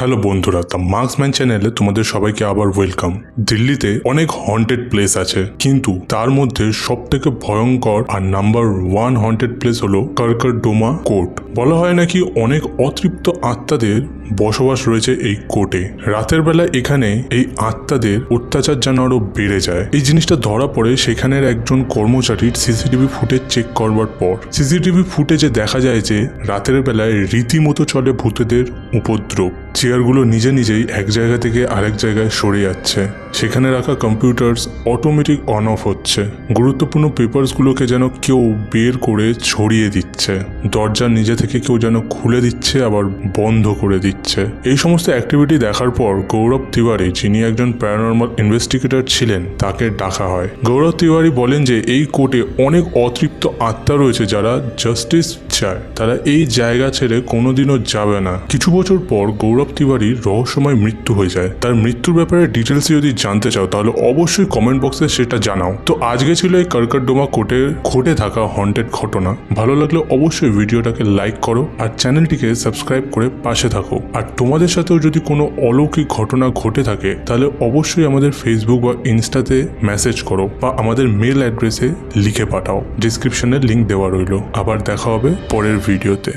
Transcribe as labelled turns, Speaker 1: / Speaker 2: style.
Speaker 1: Hello বন্ধুরা, the marksman চ্যানেলে তোমাদের সবাইকে আবার ওয়েলকাম। দিল্লিতে অনেক হন্টেড প্লেস আছে, কিন্তু তার মধ্যে সব থেকে ভয়ঙ্কর আর নাম্বার 1 হন্টেড প্লেস হলো কারকরডোমা কোর্ট। বলা হয় নাকি অনেক অতৃপ্ত আত্মাদের বসবাস রয়েছে এই কোর্টে। রাতের বেলা এখানে এই আত্মাদের অত্যাচার যেন আরো বেড়ে যায়। এই জিনিসটা ধরা পড়ে সেখানের একজন কর্মচারীর সিসিটিভি ফুটেজ চেক করবার পর। সিসিটিভি ফুটেজে দেখা যায় যে রাতের বেলায় রীতিমতো চলে ভূতেদের উপদ্রব। চেয়ারগুলো নিজে নিজেই এক জায়গা থেকে আরেক জায়গায় সরে যাচ্ছে। সেখানে রাখা কম্পিউটার্স অটোমেটিক অন অফ হচ্ছে। গুরুত্বপূর্ণ পেপারসগুলোকে যেন কেউ বের করে ছড়িয়ে দিচ্ছে। দরজা নিজে থেকে কেউ যেন খুলে দিচ্ছে আবার বন্ধ করে দিচ্ছে। এই সমস্ত অ্যাক্টিভিটি দেখার পর গৌরব তিওয়ারি, যিনি একজন প্যারানর্মাল ইনভেস্টিগেটর ছিলেন, তাকে ডাকা হয়। গৌরব তিওয়ারি বলেন যে এই কোর্টে অনেক অতৃপ্ত আত্মা রয়েছে যারা জাস্টিস চায়। তারা এই জায়গা ছেড়ে কোনোদিনও যাবে না। কিছু বছর পর গৌরব তিওয়ারির রহস্যময় মৃত্যু হয়ে যায়। তার মৃত্যুর ব্যাপারে ডিটেলস যদি জানতে চাও তাহলে অবশ্যই কমেন্ট বক্সে সেটা জানাও। তো আজকে ছিল এই কারকরডোমা কোর্টে ঘটে থাকা হন্টেড ঘটনা। ভালো লাগলে অবশ্যই ভিডিওটাকে লাইক করো আর চ্যানেলটিকে সাবস্ক্রাইব করে পাশে থাকো। আর তোমাদের সাথেও যদি কোনো অলৌকিক ঘটনা ঘটে থাকে তাহলে অবশ্যই আমাদের ফেসবুক বা ইনস্টাতে মেসেজ করো বা আমাদের মেল অ্যাড্রেসে লিখে পাঠাও। ডিসক্রিপশনে লিঙ্ক দেওয়া রইল। আবার দেখা হবে পরের ভিডিওতে।